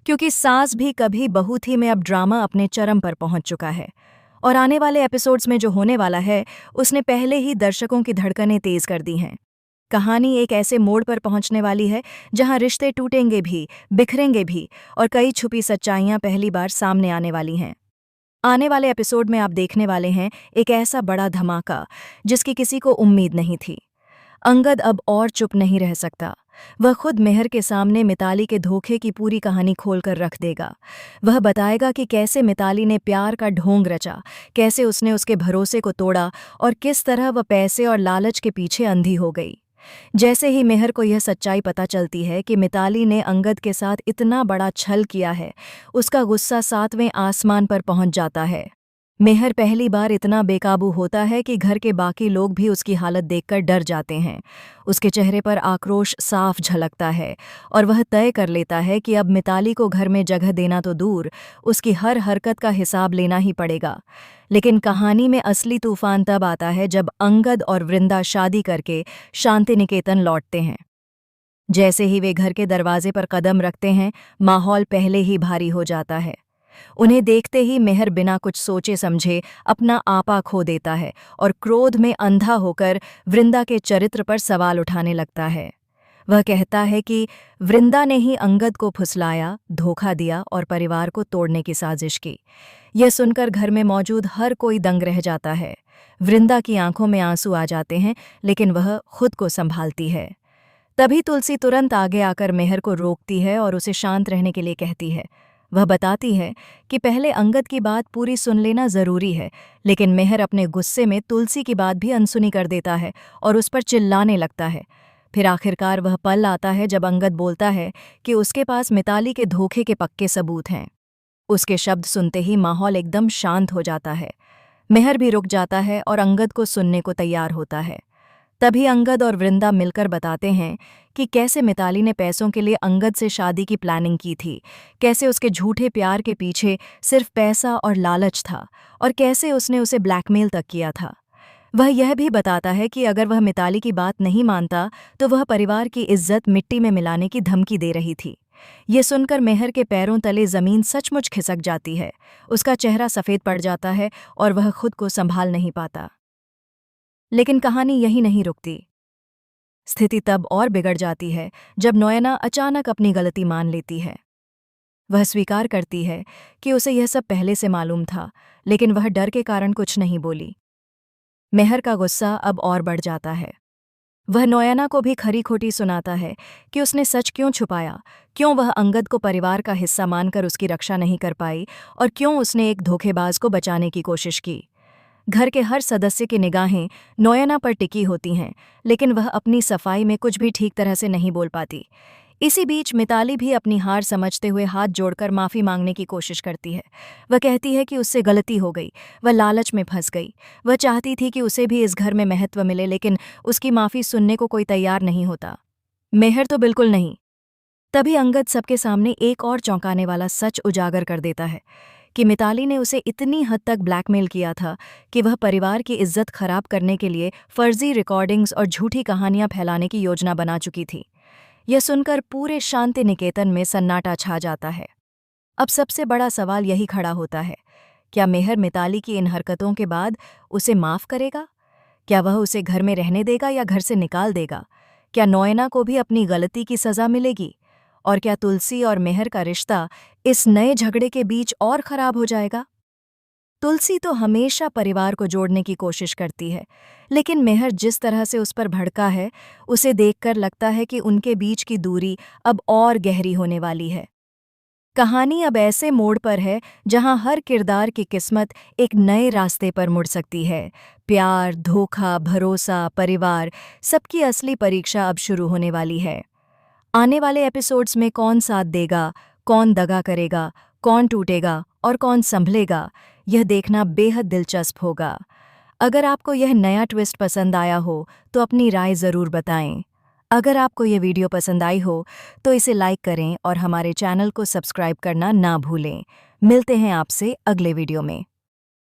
क्योंकि सास भी कभी बहू थी में अब ड्रामा अपने चरम पर पहुंच चुका है और आने वाले एपिसोड्स में जो होने वाला है उसने पहले ही दर्शकों की धड़कनें तेज कर दी हैं। कहानी एक ऐसे मोड़ पर पहुंचने वाली है जहां रिश्ते टूटेंगे भी, बिखरेंगे भी और कई छुपी सच्चाइयां पहली बार सामने आने वाली हैं। आने वाले एपिसोड में आप देखने वाले हैं एक ऐसा बड़ा धमाका जिसकी किसी को उम्मीद नहीं थी। अंगद अब और चुप नहीं रह सकता। वह खुद मेहर के सामने मिताली के धोखे की पूरी कहानी खोलकर रख देगा। वह बताएगा कि कैसे मिताली ने प्यार का ढोंग रचा, कैसे उसने उसके भरोसे को तोड़ा और किस तरह वह पैसे और लालच के पीछे अंधी हो गई। जैसे ही मेहर को यह सच्चाई पता चलती है कि मिताली ने अंगद के साथ इतना बड़ा छल किया है, उसका गुस्सा 7वें आसमान पर पहुंच जाता है। मेहर पहली बार इतना बेकाबू होता है कि घर के बाकी लोग भी उसकी हालत देखकर डर जाते हैं। उसके चेहरे पर आक्रोश साफ झलकता है और वह तय कर लेता है कि अब मिताली को घर में जगह देना तो दूर, उसकी हर हरकत का हिसाब लेना ही पड़ेगा। लेकिन कहानी में असली तूफान तब आता है जब अंगद और वृंदा शादी करके शांति निकेतन लौटते हैं। जैसे ही वे घर के दरवाजे पर कदम रखते हैं, माहौल पहले ही भारी हो जाता है। उन्हें देखते ही मेहर बिना कुछ सोचे समझे अपना आपा खो देता है और क्रोध में अंधा होकर वृंदा के चरित्र पर सवाल उठाने लगता है। वह कहता है कि वृंदा ने ही अंगद को फुसलाया, धोखा दिया और परिवार को तोड़ने की साजिश की। यह सुनकर घर में मौजूद हर कोई दंग रह जाता है। वृंदा की आंखों में आंसू आ जाते हैं, लेकिन वह खुद को संभालती है। तभी तुलसी तुरंत आगे आकर मेहर को रोकती है और उसे शांत रहने के लिए कहती है। वह बताती है कि पहले अंगद की बात पूरी सुन लेना जरूरी है, लेकिन मेहर अपने गुस्से में तुलसी की बात भी अनसुनी कर देता है और उस पर चिल्लाने लगता है। फिर आखिरकार वह पल आता है जब अंगद बोलता है कि उसके पास मिताली के धोखे के पक्के सबूत हैं। उसके शब्द सुनते ही माहौल एकदम शांत हो जाता है। मेहर भी रुक जाता है और अंगद को सुनने को तैयार होता है। तभी अंगद और वृंदा मिलकर बताते हैं कि कैसे मिताली ने पैसों के लिए अंगद से शादी की प्लानिंग की थी, कैसे उसके झूठे प्यार के पीछे सिर्फ पैसा और लालच था और कैसे उसने उसे ब्लैकमेल तक किया था। वह यह भी बताता है कि अगर वह मिताली की बात नहीं मानता तो वह परिवार की इज्जत मिट्टी में मिलाने की धमकी दे रही थी। ये सुनकर मेहर के पैरों तले जमीन सचमुच खिसक जाती है। उसका चेहरा सफ़ेद पड़ जाता है और वह खुद को संभाल नहीं पाता। लेकिन कहानी यही नहीं रुकती। स्थिति तब और बिगड़ जाती है जब नयना अचानक अपनी गलती मान लेती है। वह स्वीकार करती है कि उसे यह सब पहले से मालूम था, लेकिन वह डर के कारण कुछ नहीं बोली। मेहर का गुस्सा अब और बढ़ जाता है। वह नयना को भी खरी खोटी सुनाता है कि उसने सच क्यों छुपाया, क्यों वह अंगद को परिवार का हिस्सा मानकर उसकी रक्षा नहीं कर पाई और क्यों उसने एक धोखेबाज को बचाने की कोशिश की। घर के हर सदस्य की निगाहें नयना पर टिकी होती हैं, लेकिन वह अपनी सफाई में कुछ भी ठीक तरह से नहीं बोल पाती। इसी बीच मिताली भी अपनी हार समझते हुए हाथ जोड़कर माफ़ी मांगने की कोशिश करती है। वह कहती है कि उससे गलती हो गई, वह लालच में फंस गई। वह चाहती थी कि उसे भी इस घर में महत्व मिले, लेकिन उसकी माफ़ी सुनने को कोई तैयार नहीं होता। मेहर तो बिल्कुल नहीं। तभी अंगद सबके सामने एक और चौंकाने वाला सच उजागर कर देता है कि मिताली ने उसे इतनी हद तक ब्लैकमेल किया था कि वह परिवार की इज्जत खराब करने के लिए फर्जी रिकॉर्डिंग्स और झूठी कहानियां फैलाने की योजना बना चुकी थी। यह सुनकर पूरे शांति निकेतन में सन्नाटा छा जाता है। अब सबसे बड़ा सवाल यही खड़ा होता है, क्या मेहर मिताली की इन हरकतों के बाद उसे माफ़ करेगा? क्या वह उसे घर में रहने देगा या घर से निकाल देगा? क्या नयना को भी अपनी गलती की सज़ा मिलेगी? और क्या तुलसी और मेहर का रिश्ता इस नए झगड़े के बीच और खराब हो जाएगा? तुलसी तो हमेशा परिवार को जोड़ने की कोशिश करती है, लेकिन मेहर जिस तरह से उस पर भड़का है, उसे देखकर लगता है कि उनके बीच की दूरी अब और गहरी होने वाली है। कहानी अब ऐसे मोड़ पर है जहां हर किरदार की किस्मत एक नए रास्ते पर मुड़ सकती है। प्यार, धोखा, भरोसा, परिवार, सबकी असली परीक्षा अब शुरू होने वाली है। आने वाले एपिसोड्स में कौन साथ देगा, कौन दगा करेगा, कौन टूटेगा और कौन संभलेगा, यह देखना बेहद दिलचस्प होगा। अगर आपको यह नया ट्विस्ट पसंद आया हो तो अपनी राय ज़रूर बताएं। अगर आपको यह वीडियो पसंद आई हो तो इसे लाइक करें और हमारे चैनल को सब्सक्राइब करना ना भूलें। मिलते हैं आपसे अगले वीडियो में।